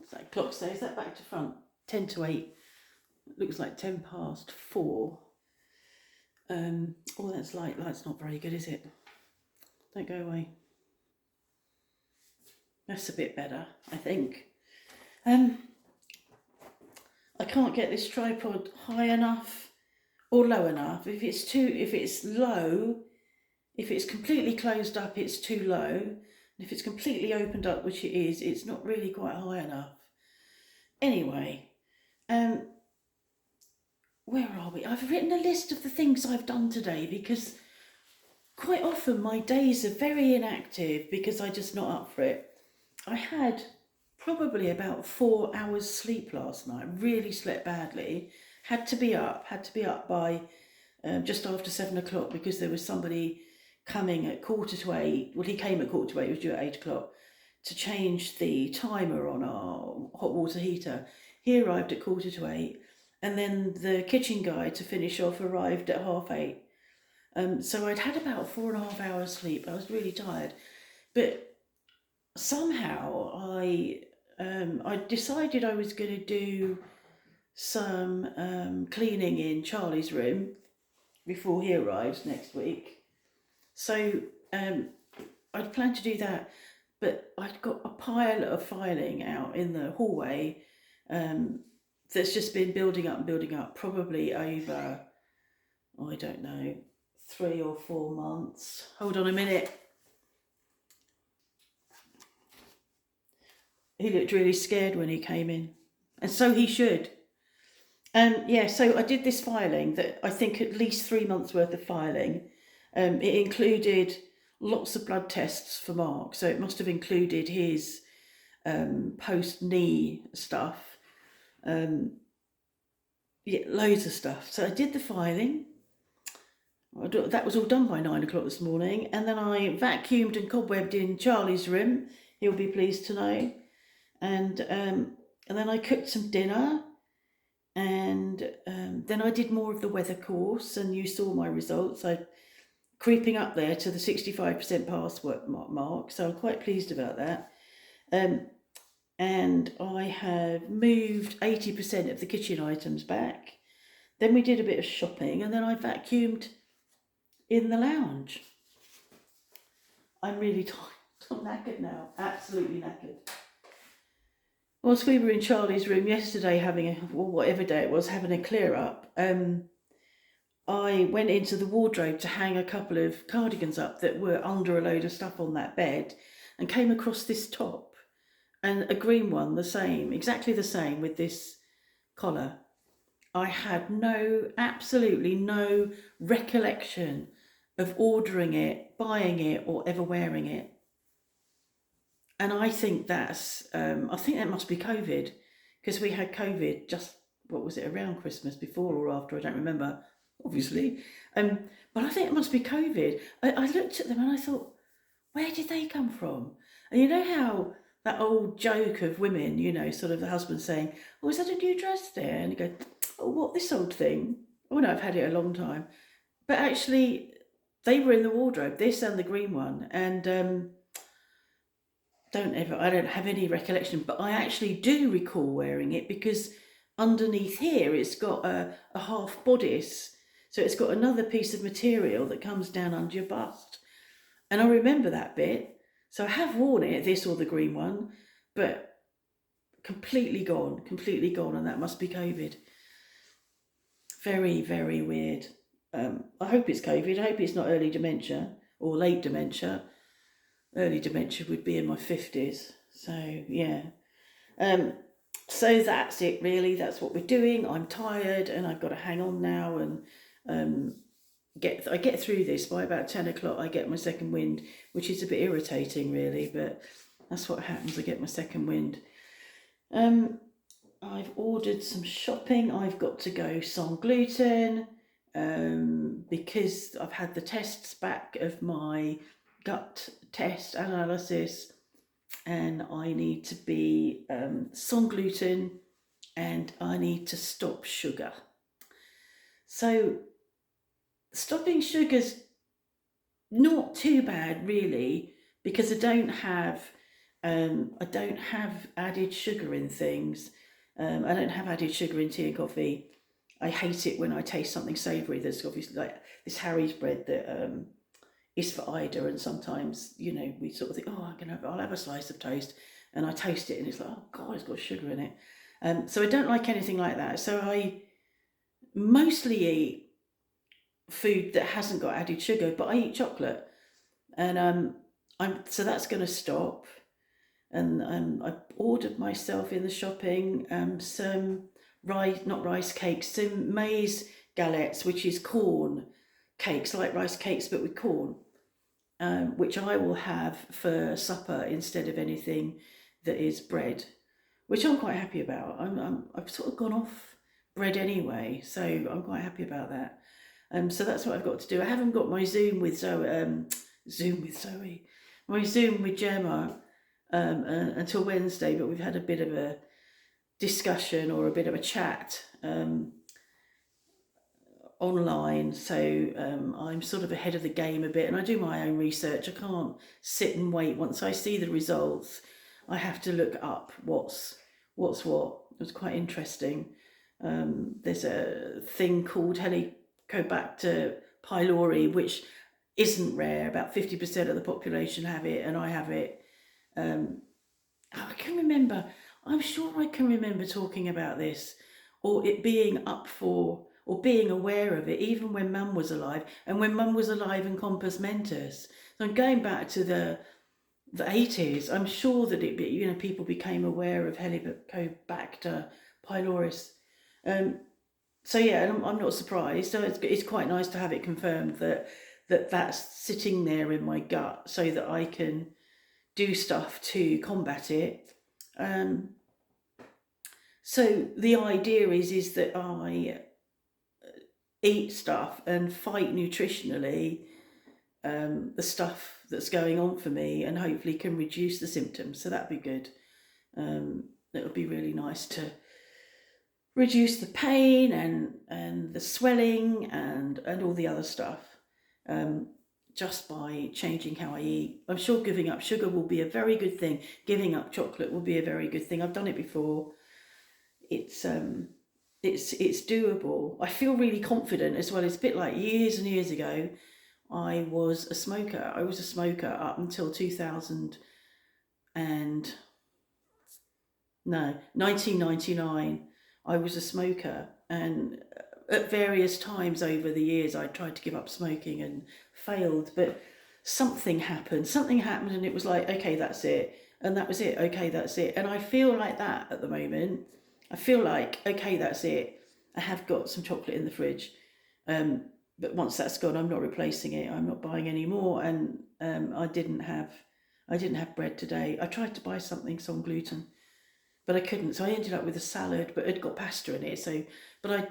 What's that clock say? Is that back to front? 10 to 8. It looks like 10 past 4. Oh, that's light. Light's not very good, is it? Don't go away. That's a bit better, I think. I can't get this tripod high enough or low enough. If it's low, if it's completely closed up, it's too low. And if it's completely opened up, which it is, it's not really quite high enough. Anyway, where are we? I've written a list of the things I've done today because quite often my days are very inactive because I'm just not up for it. I had probably about 4 hours sleep last night, really slept badly. Had to be up by just after 7 o'clock because there was somebody coming at 7:45. Well, he came at 7:45, it was due at 8 o'clock, to change the timer on our hot water heater. He arrived at 7:45, and then the kitchen guy to finish off arrived at 8:30. So I'd had about 4.5 hours sleep. I was really tired, but somehow I decided I was going to do some cleaning in Charlie's room before he arrives next week. So I'd planned to do that, but I'd got a pile of filing out in the hallway that's just been building up, probably over, I don't know, 3 or 4 months. Hold on a minute. He looked really scared when he came in, and so he should. So I did this filing that I think at least 3 months worth of filing. It included lots of blood tests for Mark, so it must have included his post-knee stuff. Loads of stuff. So I did the filing. That was all done by 9 o'clock this morning, and then I vacuumed and cobwebbed in Charlie's room. He'll be pleased to know. And then I cooked some dinner, and then I did more of the weather course, and you saw my results. I'm creeping up there to the 65% pass mark, so I'm quite pleased about that. And I have moved 80% of the kitchen items back. Then we did a bit of shopping, and then I vacuumed in the lounge. I'm really tired. I'm knackered now, absolutely knackered. Whilst we were in Charlie's room yesterday whatever day it was, having a clear up, I went into the wardrobe to hang a couple of cardigans up that were under a load of stuff on that bed, and came across this top and a green one, exactly the same with this collar. I had absolutely no recollection of ordering it, buying it, or ever wearing it. And I think that must be COVID, because we had COVID just, around Christmas, before or after, I don't remember, obviously. But I think it must be COVID. I looked at them and I thought, where did they come from? And you know how that old joke of women, sort of the husband saying, oh, is that a new dress there? And you go, oh, what, this old thing? Oh no, I've had it a long time. But actually, they were in the wardrobe, this and the green one. And I don't have any recollection, but I actually do recall wearing it, because underneath here it's got a half bodice, so it's got another piece of material that comes down under your bust, and I remember that bit. So I have worn it, this or the green one, but completely gone, and that must be COVID. Very, very weird. I hope it's COVID. I hope it's not early dementia or late dementia. Early dementia would be in my 50s. So, yeah. So that's it, really. That's what we're doing. I'm tired and I've got to hang on now and I get through this. By about 10 o'clock, I get my second wind, which is a bit irritating, really, but that's what happens. I get my second wind. I've ordered some shopping. I've got to go sans gluten because I've had the tests back of my gut test analysis, and I need to be sans gluten, and I need to stop sugar. So stopping sugar's not too bad, really, because I don't have I don't have added sugar in things. I don't have added sugar in tea and coffee. I hate it when I taste something savoury. There's obviously like this Harry's bread that is for Ida, and sometimes we sort of think, oh, I'll have a slice of toast, and I taste it, and it's like, oh God, it's got sugar in it. So I don't like anything like that. So I mostly eat food that hasn't got added sugar, but I eat chocolate, and so that's going to stop. And I ordered myself in the shopping some rice, not rice cakes, some maize galettes, which is corn cakes, like rice cakes but with corn, which I will have for supper instead of anything that is bread, which I'm quite happy about. I've sort of gone off bread anyway, so I'm quite happy about that. So that's what I've got to do. I haven't got my Zoom with Zoe, my Zoom with Gemma until Wednesday, but we've had a bit of a discussion or a bit of a chat online, so I'm sort of ahead of the game a bit, and I do my own research. I can't sit and wait. Once I see the results, I have to look up what's what. It was quite interesting. There's a thing called Helicobacter pylori, which isn't rare. About 50% of the population have it, and I have it. I can remember, I'm sure I can remember talking about this, or it being up for, or being aware of it, even when Mum was alive, and when Mum was alive in compos mentis. So I'm going back to the 80s. I'm sure that people became aware of Helicobacter pylori. So yeah, and I'm not surprised. So it's quite nice to have it confirmed that's sitting there in my gut, so that I can do stuff to combat it. So the idea is that I eat stuff and fight nutritionally the stuff that's going on for me, and hopefully can reduce the symptoms. So that'd be good. It would be really nice to reduce the pain and the swelling and all the other stuff. Just by changing how I eat. I'm sure giving up sugar will be a very good thing. Giving up chocolate will be a very good thing. I've done it before. It's doable. I feel really confident as well. It's a bit like years and years ago, I was a smoker. I was a smoker up until 1999. I was a smoker, and at various times over the years I tried to give up smoking and failed, but something happened and it was like, okay, that's it, and that was it, okay, that's it. And I feel like that at the moment. I feel like, okay, that's it. I have got some chocolate in the fridge, but once that's gone, I'm not replacing it. I'm not buying any more. And I didn't have bread today. I tried to buy something on gluten, but I couldn't. So I ended up with a salad, but it got pasta in it. So, but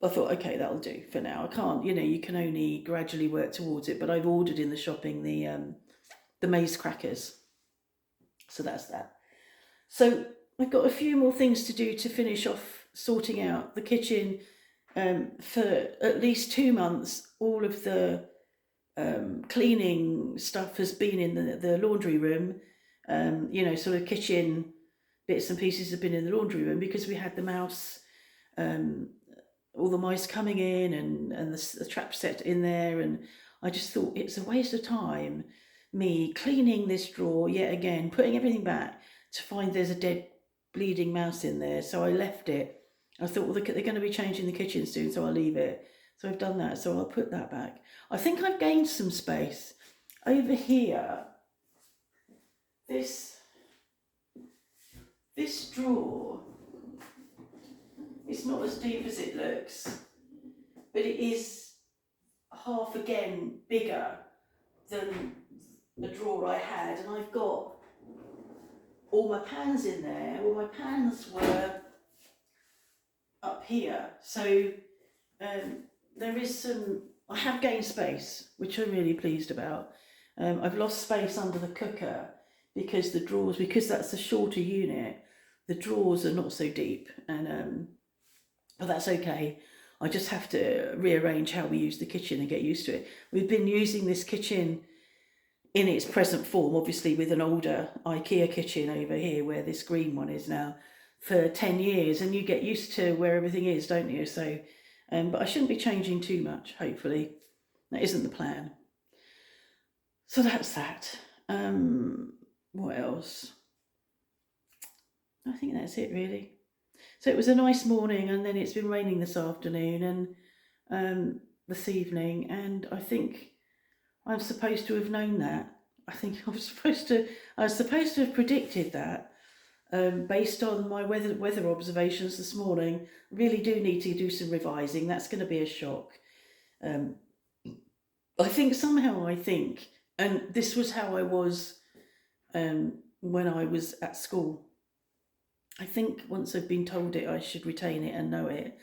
I thought, okay, that'll do for now. I can't, you can only gradually work towards it. But I've ordered in the shopping the maize crackers. So that's that. So I've got a few more things to do to finish off sorting out the kitchen. For at least 2 months, all of the cleaning stuff has been in the laundry room. Sort of kitchen bits and pieces have been in the laundry room because we had the mouse, all the mice coming in and the trap set in there. And I just thought it's a waste of time, me cleaning this drawer yet again, putting everything back to find there's a dead bleeding mouse in there. So I left it. I thought, well, they're going to be changing the kitchen soon, so I'll leave it. So I've done that, so I'll put that back. I think I've gained some space. Over here, this drawer, it's not as deep as it looks, but it is half again bigger than the drawer I had, and I've got all my pans in there. Well, my pans were up here, so there is I have gained space, which I'm really pleased about. I've lost space under the cooker because that's a shorter unit, the drawers are not so deep, and but that's okay. I just have to rearrange how we use the kitchen and get used to it. We've been using this kitchen in its present form, obviously with an older IKEA kitchen over here where this green one is now, for 10 years, and you get used to where everything is, don't you? So, but I shouldn't be changing too much, hopefully. That isn't the plan. So that's that. What else? I think that's it really. So it was a nice morning, and then it's been raining this afternoon and this evening, and I think I'm supposed to have known that. I think I was supposed to have predicted that based on my weather observations this morning. Really do need to do some revising. That's going to be a shock. Um, I think somehow and this was how I was when I was at school. I think once I've been told it, I should retain it and know it.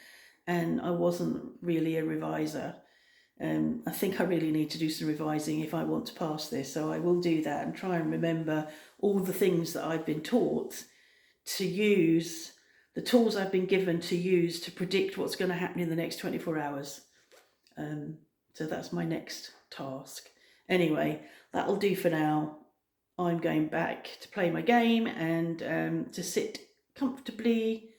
And I wasn't really a reviser. I think I really need to do some revising if I want to pass this. So I will do that and try and remember all the things that I've been taught to use, the tools I've been given to use to predict what's going to happen in the next 24 hours. So that's my next task. Anyway, that'll do for now. I'm going back to play my game and to sit comfortably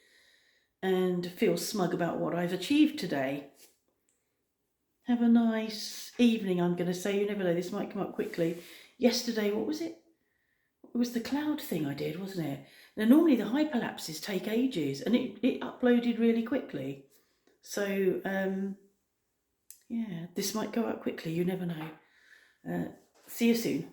and feel smug about what I've achieved today. Have a nice evening, I'm going to say. You never know, this might come up quickly. Yesterday, what was it? It was the cloud thing I did, wasn't it? Now, normally the hyperlapses take ages, and it uploaded really quickly. So, yeah, this might go up quickly, you never know. See you soon.